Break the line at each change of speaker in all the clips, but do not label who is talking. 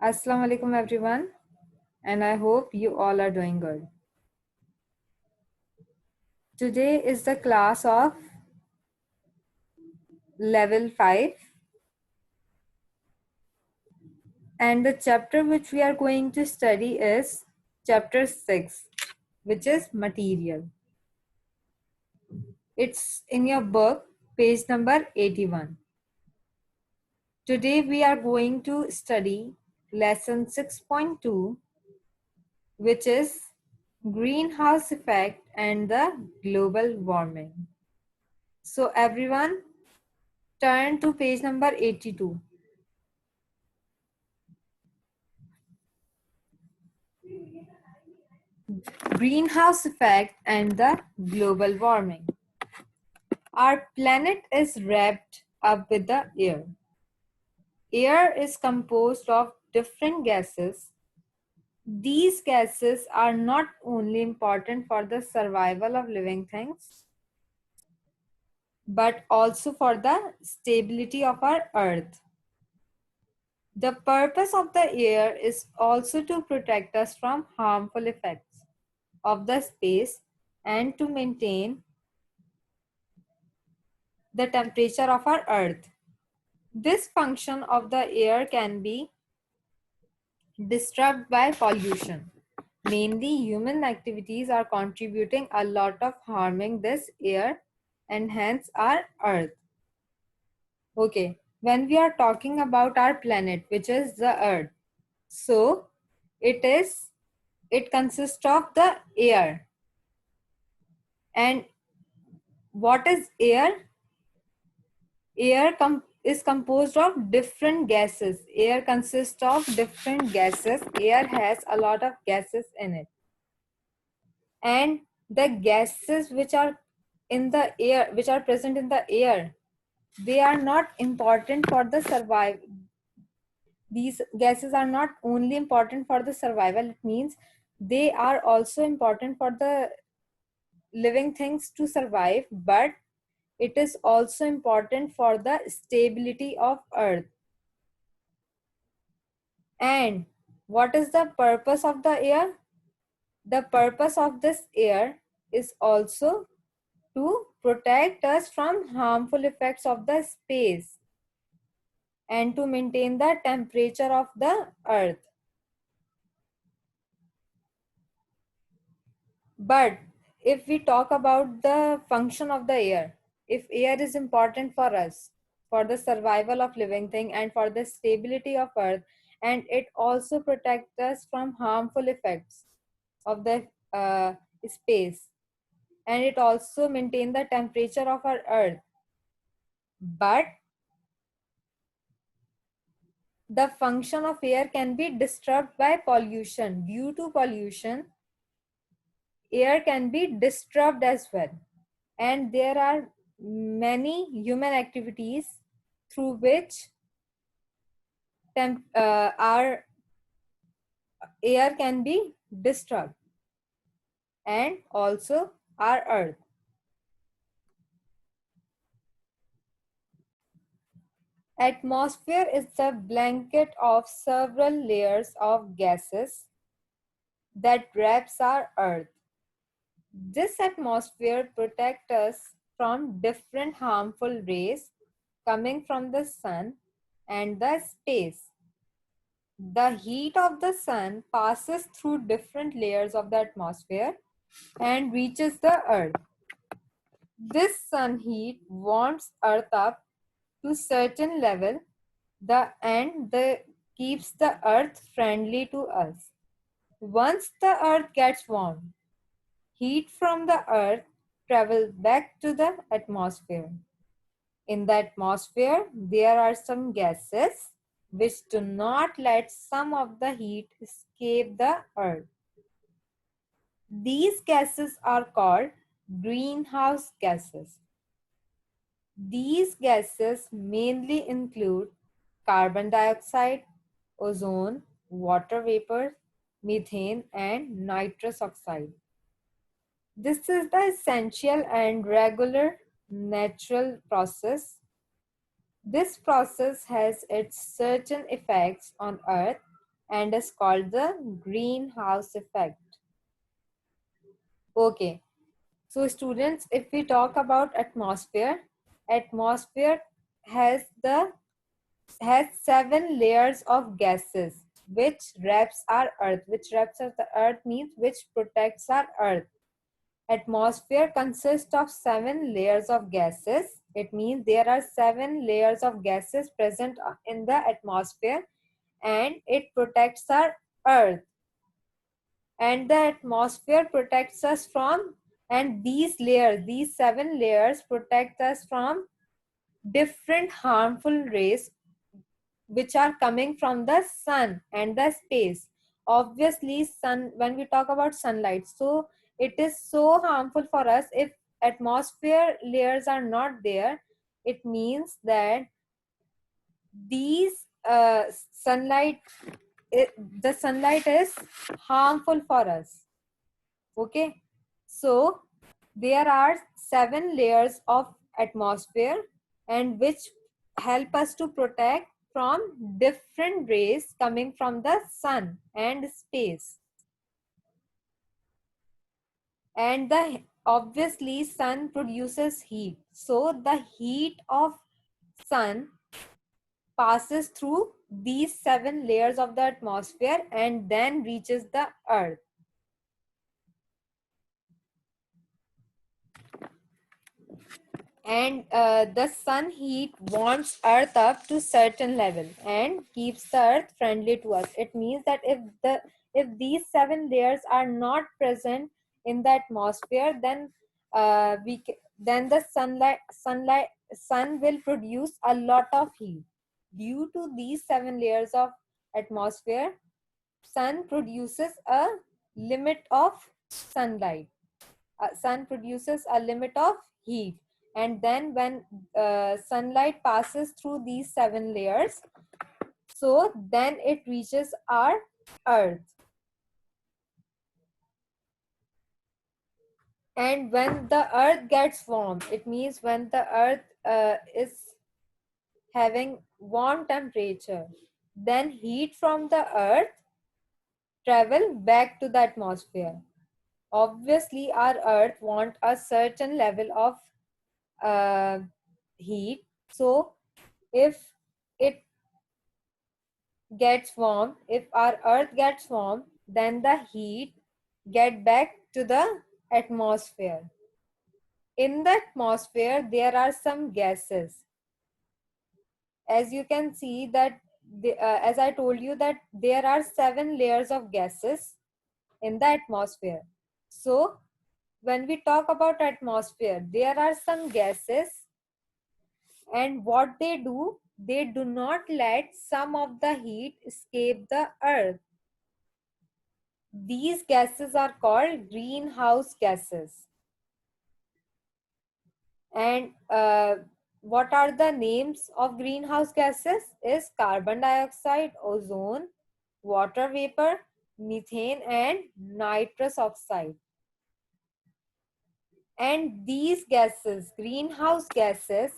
Assalamu alaikum everyone, and I hope you all are doing good. Today is the class of level 5, and the chapter which we are going to study is chapter 6, which is material. It's in your book, page number 81. Today we are going to study lesson 6.2, which is greenhouse effect and the global warming. So everyone, turn to page number 82. Greenhouse effect and the global warming. Our planet is wrapped up with the air. Air is composed of different gases. These gases are not only important for the survival of living things, but also for the stability of our earth. The purpose of the air is also to protect us from harmful effects of the space and to maintain the temperature of our earth. This function of the air can be disturbed by pollution. Mainly human activities are contributing a lot of harming this air and hence our earth. Okay, when we are talking about our planet, which is the earth, so it consists of the air. And what is air? Air is composed of different gases. Air consists of different gases. Air has a lot of gases in it. And the gases which are in the air, which are present in the air, they are not important for the survival. These gases are not only important for the survival, it means they are also important for the living things to survive, but it is also important for the stability of earth. And what is the purpose of the air? The purpose of this air is also to protect us from harmful effects of the space and to maintain the temperature of the earth. But if we talk about the function of the air, if air is important for us, for the survival of living thing and for the stability of earth, and it also protects us from harmful effects of the space, and it also maintain the temperature of our earth. But the function of air can be disturbed by pollution. Due to pollution, air can be disturbed as well. And there are many human activities through which our air can be disturbed, and also our earth. Atmosphere is the blanket of several layers of gases that wraps our earth. This atmosphere protects us from different harmful rays coming from the sun and the space. The heat of the sun passes through different layers of the atmosphere and reaches the earth. This sun heat warms earth up to certain level and keeps the earth friendly to us. Once the earth gets warm, heat from the earth travels back to the atmosphere. In the atmosphere, there are some gases which do not let some of the heat escape the earth. These gases are called greenhouse gases. These gases mainly include carbon dioxide, ozone, water vapor, methane, and nitrous oxide. This is the essential and regular natural process. This process has its certain effects on Earth and is called the greenhouse effect. Okay, so students, if we talk about atmosphere, atmosphere has the has 7 layers of gases which wraps our earth. Which wraps our the earth means which protects our earth. Atmosphere consists of 7 layers of gases. It means there are 7 layers of gases present in the atmosphere, and it protects our earth. And the atmosphere protects us from, and these 7 layers protect us from different harmful rays which are coming from the sun and the space. Obviously, sun, when we talk about sunlight, so it is so harmful for us. If atmosphere layers are not there, it means that these sunlight, it, the sunlight is harmful for us. Okay, so there are 7 layers of atmosphere, and which help us to protect from different rays coming from the sun and space. And the obviously sun produces heat, so the heat of sun passes through these 7 layers of the atmosphere and then reaches the earth. And the sun heat warms earth up to certain level and keeps the earth friendly to us. It means that if these 7 layers are not present in the atmosphere, then then the sun will produce a lot of heat. Due to these 7 layers of atmosphere, sun produces a limit of sunlight. Sun produces a limit of heat, and then when sunlight passes through these 7 layers, so then it reaches our earth. And when the earth gets warm, it means when the earth is having warm temperature, then heat from the earth travel back to the atmosphere. Obviously our earth want a certain level of uh, heat. So if it gets warm, if our earth gets warm, then the heat get back to the atmosphere. In the atmosphere there are some gases. As you can see that as I told you that there are 7 layers of gases in the atmosphere. So when we talk about atmosphere, there are some gases, and what they do not let some of the heat escape the earth. These gases are called greenhouse gases. And what are the names of greenhouse gases? Is carbon dioxide, ozone, water vapor, methane, and nitrous oxide. And these gases, greenhouse gases,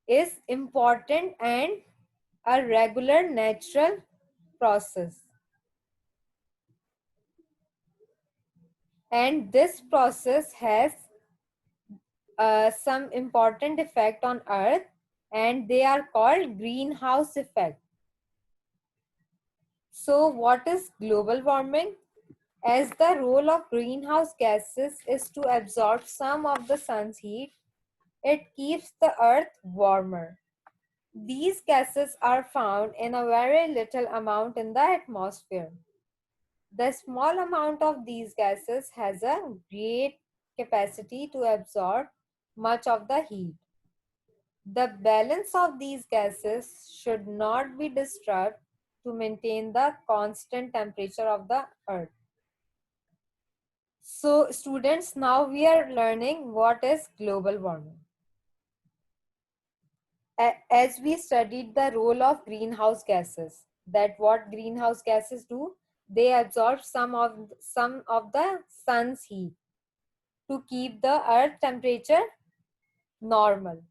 is important and a regular natural process. And this process has some important effect on earth, and they are called greenhouse effect. So what is global warming? As the role of greenhouse gases is to absorb some of the sun's heat, it keeps the earth warmer. These gases are found in a very little amount in the atmosphere. The small amount of these gases has a great capacity to absorb much of the heat. The balance of these gases should not be disturbed to maintain the constant temperature of the earth. So students, now we are learning what is global warming. As we studied the role of greenhouse gases, that what greenhouse gases do, they absorb some of the sun's heat to keep the earth temperature normal,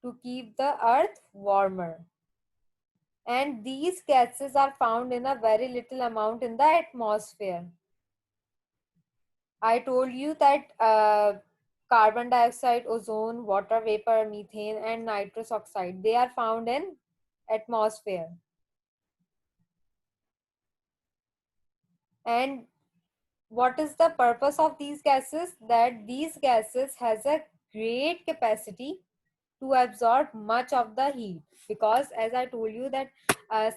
to keep the earth warmer. And these gases are found in a very little amount in the atmosphere. I told you that carbon dioxide, ozone, water vapor, methane, and nitrous oxide, they are found in atmosphere. And what is the purpose of these gases? That these gases has a great capacity to absorb much of the heat, because as I told you that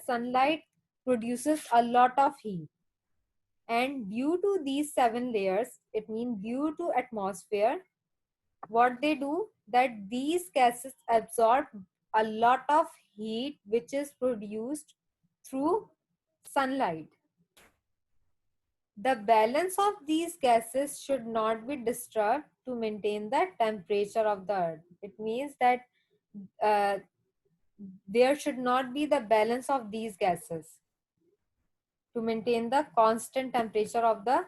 sunlight produces a lot of heat, and due to these seven layers, it means due to atmosphere, what they do, that these gases absorb a lot of heat which is produced through sunlight. The balance of these gases should not be disturbed to maintain the temperature of the earth. It means that uh, there should not be the balance of these gases to maintain the constant temperature of the